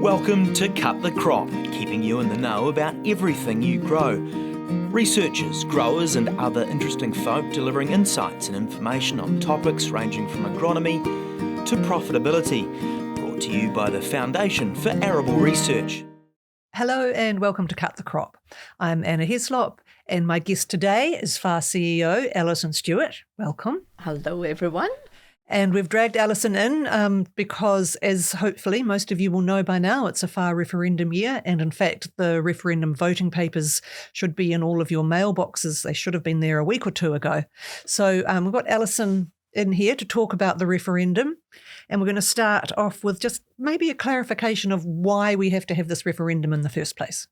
Welcome to Cut the Crop, keeping you in the know about everything you grow. Researchers, growers and other interesting folk delivering insights and information on topics ranging from agronomy to profitability. Brought to you by the Foundation for Arable Research. Hello and welcome to Cut the Crop. I'm Anna Heslop and my guest today is FAR CEO Alison Stewart. Welcome. Hello everyone. And we've dragged Alison in because, as hopefully most of you will know by now, it's a FAR referendum year. And in fact, the referendum voting papers should be in all of your mailboxes. They should have been there a week or two ago. So we've got Alison in here to talk about the referendum. And we're going to start off with just maybe a clarification of why we have to have this referendum in the first place.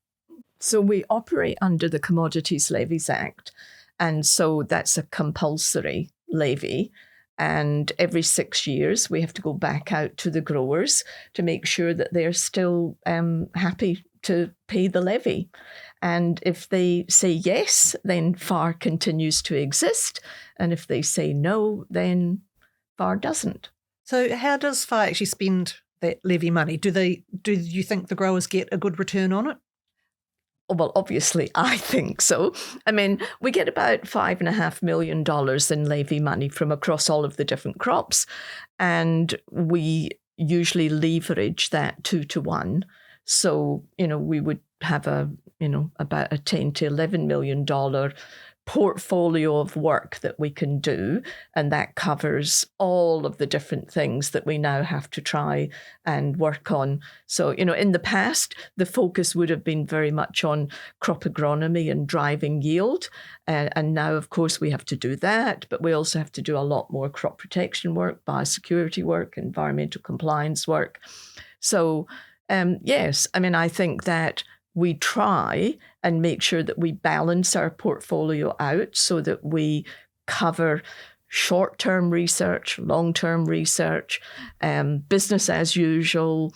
So we operate under the Commodities Levies Act. And so that's a compulsory levy. And every 6 years, we have to go back out to the growers to make sure that they're still happy to pay the levy. And if they say yes, then FAR continues to exist. And if they say no, then FAR doesn't. So how does FAR actually spend that levy money? Do you think the growers get a good return on it? Well, obviously, I think so. I mean, we get about $5.5 million in levy money from across all of the different crops, and we usually leverage that 2 to 1. So, we would have about a $10 to $11 million portfolio of work that we can do, and that covers all of the different things that we now have to try and work on. So, in the past, the focus would have been very much on crop agronomy and driving yield. And now, of course, we have to do that, but we also have to do a lot more crop protection work, biosecurity work, environmental compliance work. So, yes, I think that we try and make sure that we balance our portfolio out so that we cover short-term research, long-term research, business as usual,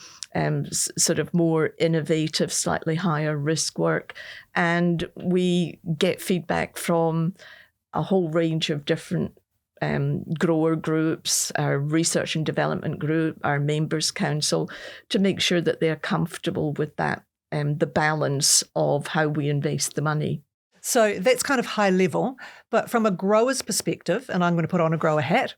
sort of more innovative, slightly higher risk work. And we get feedback from a whole range of different grower groups, our research and development group, our members council, to make sure that they're comfortable with that. The balance of how we invest the money. So that's kind of high level, but from a grower's perspective, and I'm going to put on a grower hat,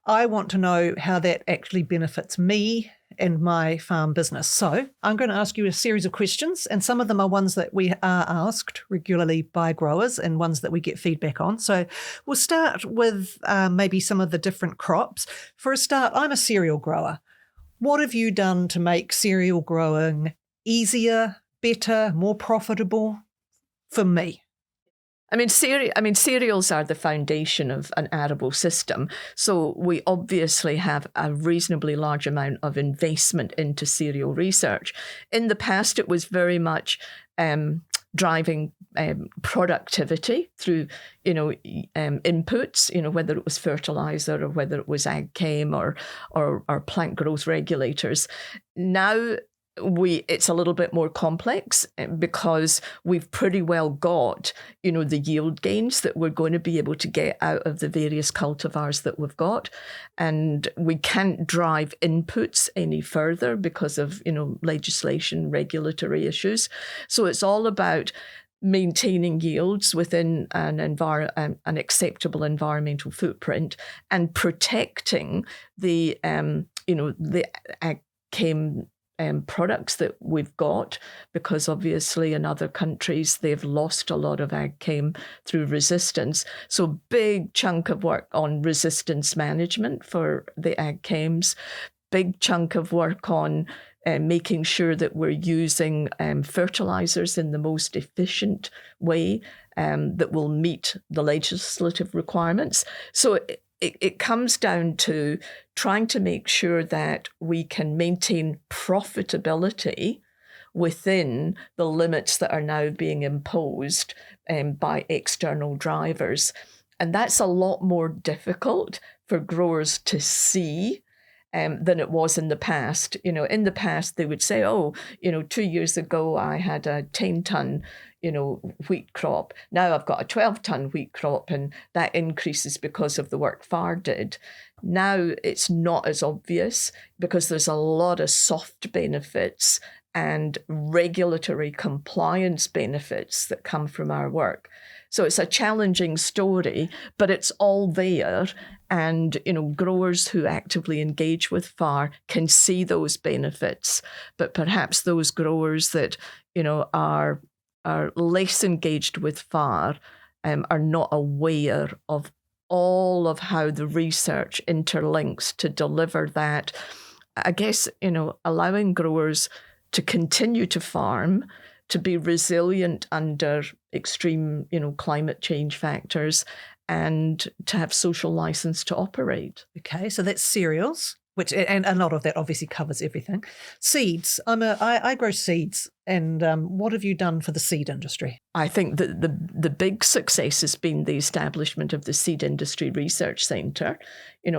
I want to know how that actually benefits me and my farm business. So I'm going to ask you a series of questions, and some of them are ones that we are asked regularly by growers and ones that we get feedback on. So we'll start with maybe some of the different crops. For a start, I'm a cereal grower. What have you done to make cereal growing easier, better, more profitable for me? Cereals are the foundation of an arable system. So we obviously have a reasonably large amount of investment into cereal research. In the past, it was very much driving productivity through, inputs, whether it was fertilizer or whether it was ag chem or plant growth regulators. Now, it's a little bit more complex because we've pretty well got, the yield gains that we're going to be able to get out of the various cultivars that we've got. And we can't drive inputs any further because of, legislation, regulatory issues. So it's all about maintaining yields within an acceptable environmental footprint and protecting the ag chem products that we've got, because obviously in other countries they've lost a lot of ag chem through resistance. So big chunk of work on resistance management for the ag chems, big chunk of work on making sure that we're using fertilizers in the most efficient way that will meet the legislative requirements. So it comes down to trying to make sure that we can maintain profitability within the limits that are now being imposed by external drivers. And that's a lot more difficult for growers to see than it was in the past. In the past, they would say, 2 years ago, I had a 10-ton wheat crop. Now I've got a 12-ton wheat crop, and that increases because of the work FAR did. Now it's not as obvious because there's a lot of soft benefits and regulatory compliance benefits that come from our work. So it's a challenging story, but it's all there. And, growers who actively engage with FAR can see those benefits. But perhaps those growers that, are less engaged with FAR are not aware of all of how the research interlinks to deliver that. I guess, allowing growers to continue to farm, to be resilient under extreme, climate change factors, and to have social license to operate. Okay, so that's cereals, which, and a lot of that obviously covers everything. Seeds. I grow seeds. And what have you done for the seed industry? I think that the big success has been the establishment of the Seed Industry Research Centre.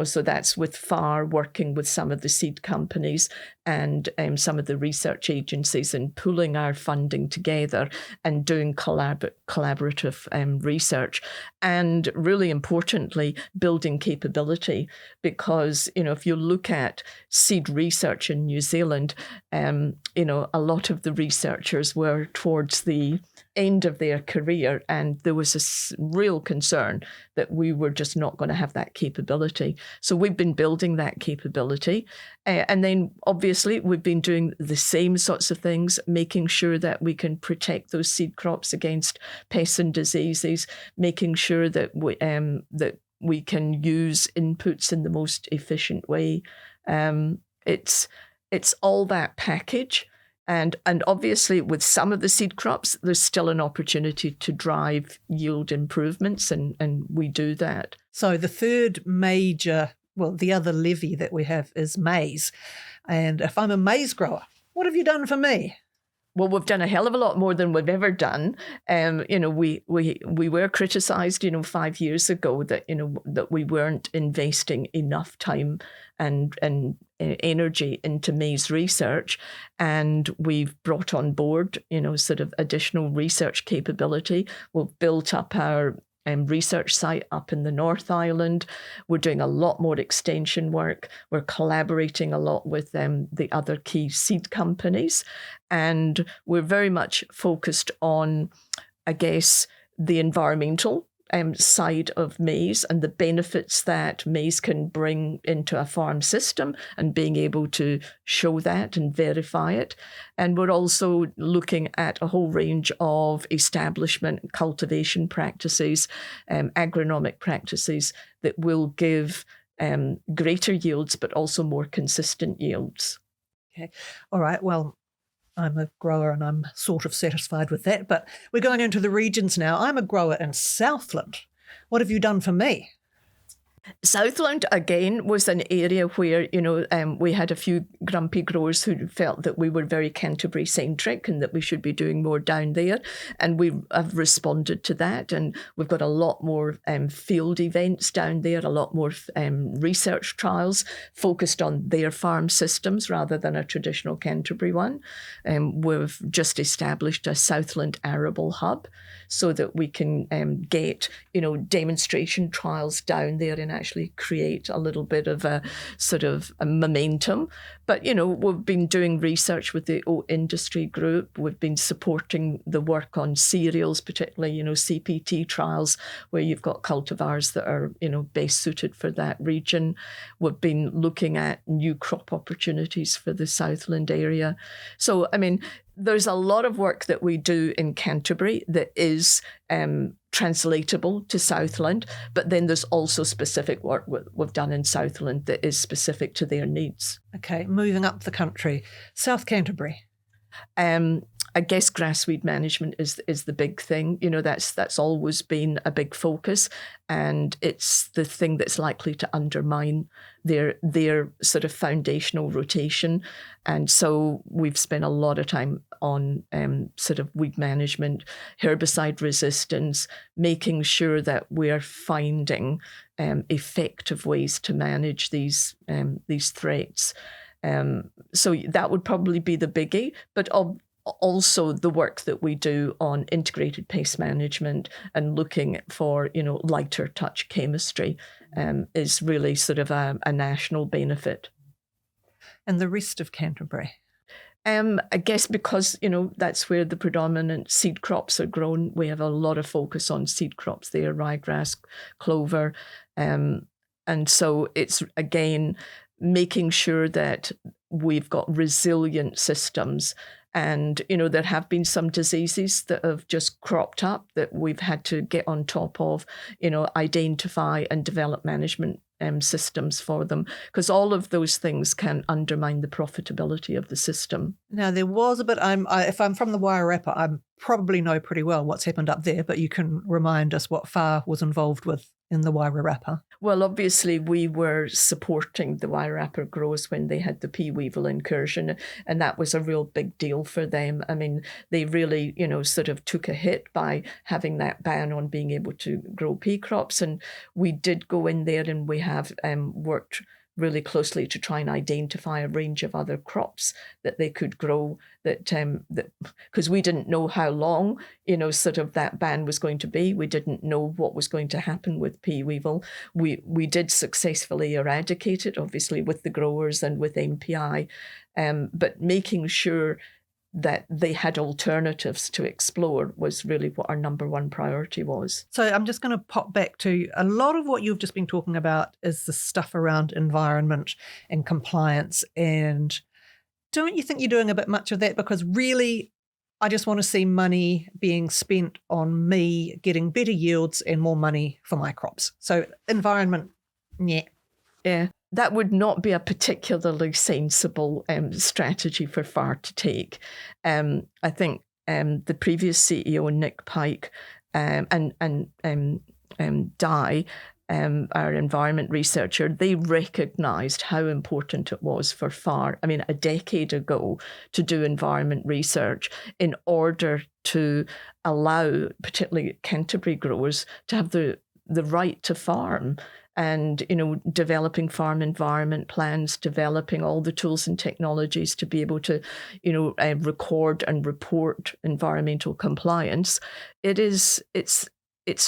So that's with FAR working with some of the seed companies and some of the research agencies and pooling our funding together and doing collaborative research. And really importantly, building capability. Because, if you look at seed research in New Zealand, a lot of the researchers were towards the end of their career, and there was a real concern that we were just not going to have that capability. So we've been building that capability. And then obviously we've been doing the same sorts of things, making sure that we can protect those seed crops against pests and diseases, making sure that we can use inputs in the most efficient way. It's all that package. And obviously, with some of the seed crops, there's still an opportunity to drive yield improvements, and we do that. So the third major, the other levy that we have is maize. And if I'm a maize grower, what have you done for me? Well, we've done a hell of a lot more than we've ever done. We were criticised, 5 years ago that that we weren't investing enough time and energy into maize research, and we've brought on board, sort of additional research capability. We've built up our research site up in the North Island. We're doing a lot more extension work. We're collaborating a lot with the other key seed companies. And we're very much focused on, I guess, the environmental side of maize and the benefits that maize can bring into a farm system and being able to show that and verify it. And we're also looking at a whole range of establishment cultivation practices, agronomic practices that will give greater yields, but also more consistent yields. Okay. All right. Well, I'm a grower and I'm sort of satisfied with that, but we're going into the regions now. I'm a grower in Southland. What have you done for me? Southland, again, was an area where, we had a few grumpy growers who felt that we were very Canterbury-centric and that we should be doing more down there. And we have responded to that. And we've got a lot more field events down there, a lot more research trials focused on their farm systems rather than a traditional Canterbury one. We've just established a Southland arable hub so that we can get, demonstration trials down there and actually create a little bit of a sort of a momentum. But, we've been doing research with the oat industry group. We've been supporting the work on cereals, particularly, CPT trials, where you've got cultivars that are, best suited for that region. We've been looking at new crop opportunities for the Southland area. So, there's a lot of work that we do in Canterbury that is translatable to Southland, but then there's also specific work we've done in Southland that is specific to their needs. Okay, moving up the country, South Canterbury. I guess grassweed management is the big thing. That's always been a big focus, and it's the thing that's likely to undermine their sort of foundational rotation. And so we've spent a lot of time on sort of weed management, herbicide resistance, making sure that we're finding effective ways to manage these threats. So that would probably be the biggie, but also the work that we do on integrated pest management and looking for, lighter touch chemistry is really sort of a national benefit. And the rest of Canterbury? I guess because, that's where the predominant seed crops are grown. We have a lot of focus on seed crops there, ryegrass, clover. And so it's, again, making sure that we've got resilient systems. And, there have been some diseases that have just cropped up that we've had to get on top of, identify and develop management systems for them, because all of those things can undermine the profitability of the system. Now, there was a bit, if I'm from the Wairarapa, I probably know pretty well what's happened up there, but you can remind us what FAR was involved with in the Wairarapa. Well, obviously, we were supporting the Wairarapa growers when they had the pea weevil incursion, and that was a real big deal for them. I mean, they really, sort of took a hit by having that ban on being able to grow pea crops. And we did go in there and we have worked really closely to try and identify a range of other crops that they could grow that because we didn't know how long, sort of that ban was going to be. We didn't know what was going to happen with pea weevil. We did successfully eradicate it, obviously, with the growers and with MPI, but making sure that they had alternatives to explore was really what our number one priority was. So I'm just going to pop back to a lot of what you've just been talking about is the stuff around environment and compliance. And don't you think you're doing a bit much of that? Because really, I just want to see money being spent on me getting better yields and more money for my crops. So environment, yeah. Yeah. That would not be a particularly sensible strategy for FAR to take. I think the previous CEO, Nick Pike, and Di, our environment researcher, they recognised how important it was for FAR, a decade ago, to do environment research in order to allow, particularly Canterbury growers, to have the right to farm. And, developing farm environment plans, developing all the tools and technologies to be able to, record and report environmental compliance. It's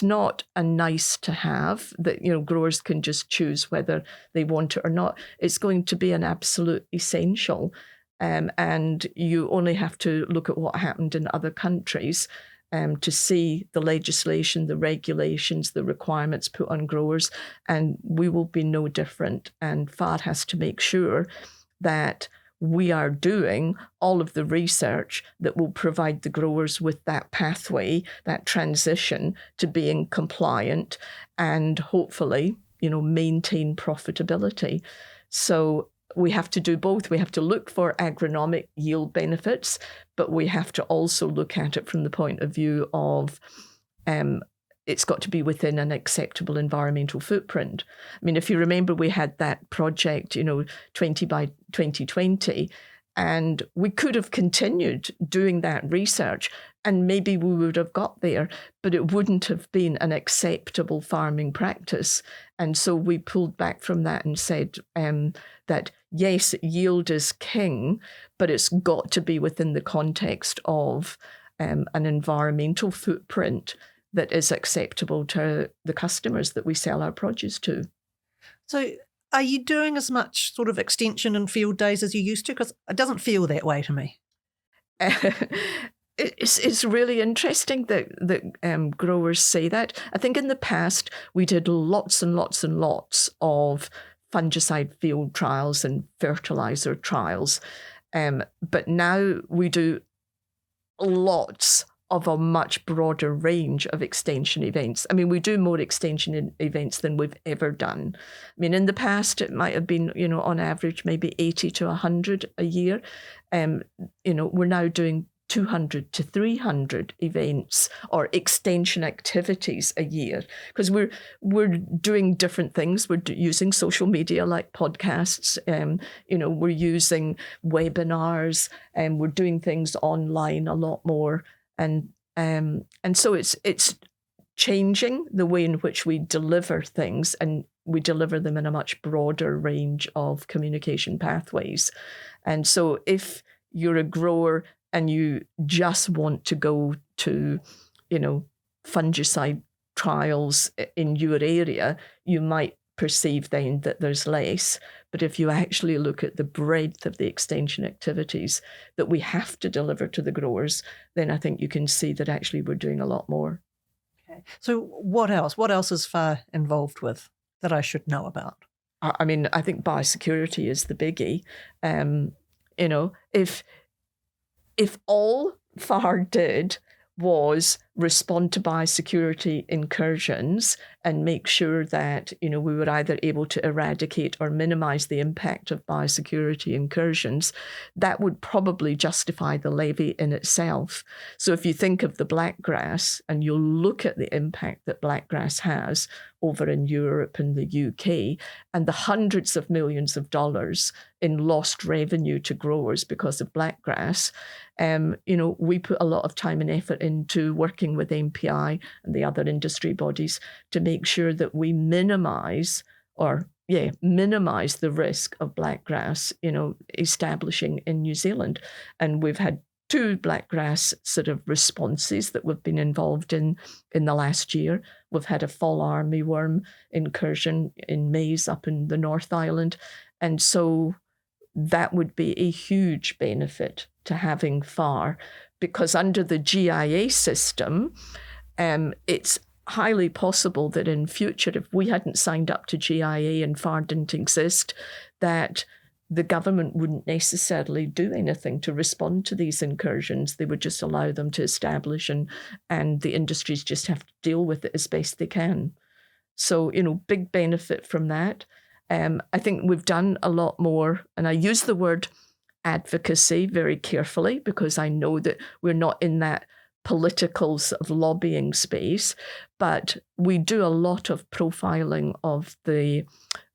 not a nice to have that, growers can just choose whether they want it or not. It's going to be an absolute essential. And you only have to look at what happened in other countries to see the legislation, the regulations, the requirements put on growers, and we will be no different. And FAR has to make sure that we are doing all of the research that will provide the growers with that pathway, that transition to being compliant and hopefully, maintain profitability. So we have to do both. We have to look for agronomic yield benefits, but we have to also look at it from the point of view of it's got to be within an acceptable environmental footprint. If you remember, we had that project, 20 by 2020, and we could have continued doing that research and maybe we would have got there, but it wouldn't have been an acceptable farming practice. And so we pulled back from that and said that, yes, yield is king, but it's got to be within the context of an environmental footprint that is acceptable to the customers that we sell our produce to. So are you doing as much sort of extension and field days as you used to? Because it doesn't feel that way to me. It's really interesting that growers say that. I think in the past we did lots and lots and lots of fungicide field trials and fertilizer trials, but now we do lots of a much broader range of extension events. We do more extension events than we've ever done. In the past, it might have been, on average, maybe 80 to 100 a year. We're now doing 200 to 300 events or extension activities a year because we're doing different things. We're using social media like podcasts. We're using webinars, and we're doing things online a lot more. And so it's changing the way in which we deliver things, and we deliver them in a much broader range of communication pathways. And so if you're a grower and you just want to go to, fungicide trials in your area, you might perceive then that there's less. But if you actually look at the breadth of the extension activities that we have to deliver to the growers, then I think you can see that actually we're doing a lot more. Okay. So what else? What else is FAR involved with that I should know about? I mean, I think biosecurity is the biggie. If all FAR did was respond to biosecurity incursions and make sure that, we were either able to eradicate or minimize the impact of biosecurity incursions, that would probably justify the levy in itself. So if you think of the blackgrass and you look at the impact that blackgrass has over in Europe and the UK, and the hundreds of millions of dollars in lost revenue to growers because of blackgrass, we put a lot of time and effort into working with MPI and the other industry bodies to make sure that we minimize the risk of blackgrass, establishing in New Zealand. And we've had 2 blackgrass sort of responses that we've been involved in the last year. We've had a fall armyworm incursion in maize up in the North Island. And so that would be a huge benefit to having FAR, because under the GIA system, it's highly possible that in future, if we hadn't signed up to GIA and FAR didn't exist, that the government wouldn't necessarily do anything to respond to these incursions. They would just allow them to establish, and the industries just have to deal with it as best they can. So, big benefit from that. I think we've done a lot more, and I use the word advocacy very carefully because I know that we're not in that political sort of lobbying space, but we do a lot of profiling of the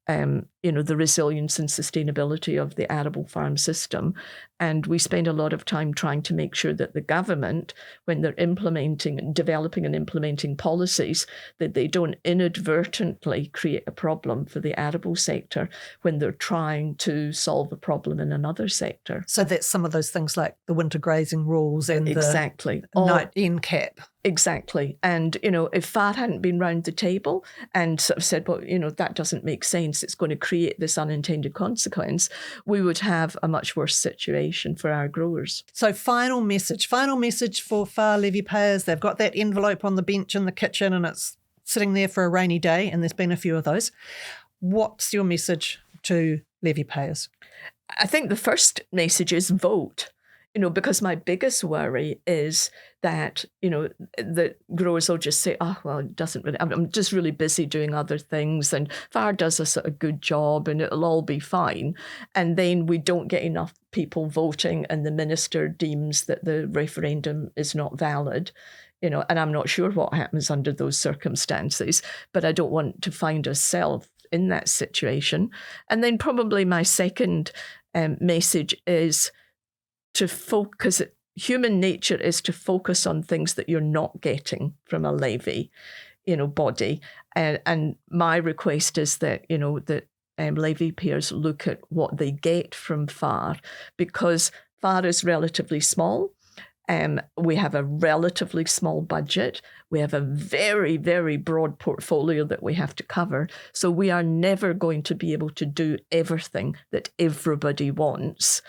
resilience and sustainability of the arable farm system. And we spend a lot of time trying to make sure that the government, when they're developing and implementing policies, that they don't inadvertently create a problem for the arable sector when they're trying to solve a problem in another sector. So that's some of those things like the winter grazing rules and exactly. the night NCAP. Exactly. And, if FAR hadn't been round the table and sort of said, well, that doesn't make sense, it's going to create this unintended consequence, we would have a much worse situation for our growers. So final message for FAR levy payers. They've got that envelope on the bench in the kitchen and it's sitting there for a rainy day, and there's been a few of those. What's your message to levy payers? I think the first message is vote. Because my biggest worry is that, the growers will just say, oh, well, it doesn't really, I'm just really busy doing other things, and FAR does a sort of good job and it'll all be fine. And then we don't get enough people voting and the minister deems that the referendum is not valid. And I'm not sure what happens under those circumstances, but I don't want to find ourselves in that situation. And then probably my second message is to focus. Human nature is to focus on things that you're not getting from a levy, body. And my request is that, that levy payers look at what they get from FAR, because FAR is relatively small. We have a relatively small budget. We have a very, very broad portfolio that we have to cover. So we are never going to be able to do everything that everybody wants.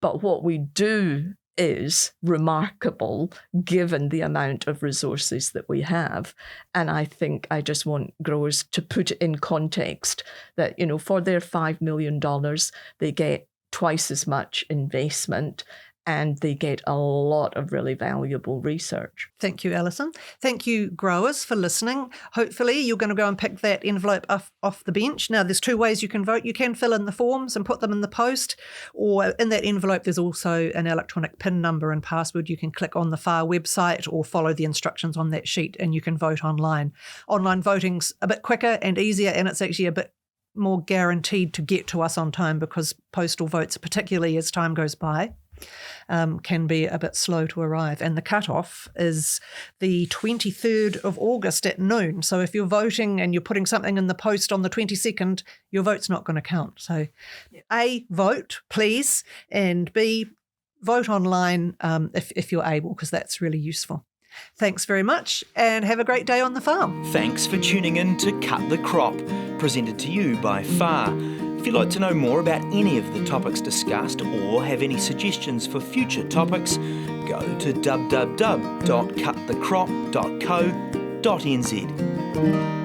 But what we do is remarkable given the amount of resources that we have. And I think I just want growers to put it in context that, for their $5 million, they get twice as much investment and they get a lot of really valuable research. Thank you, Alison. Thank you, growers, for listening. Hopefully you're going to go and pick that envelope off the bench. Now, there's 2 ways you can vote. You can fill in the forms and put them in the post, or in that envelope there's also an electronic PIN number and password. You can click on the FAR website or follow the instructions on that sheet and you can vote online. Online voting's a bit quicker and easier, and it's actually a bit more guaranteed to get to us on time, because postal votes, particularly as time goes by, can be a bit slow to arrive. And the cutoff is the 23rd of August at noon. So if you're voting and you're putting something in the post on the 22nd, your vote's not going to count. So A, vote, please, and B, vote online if you're able, because that's really useful. Thanks very much and have a great day on the farm. Thanks for tuning in to Cut the Crop, presented to you by FAR. If you'd like to know more about any of the topics discussed or have any suggestions for future topics, go to www.cutthecrop.co.nz.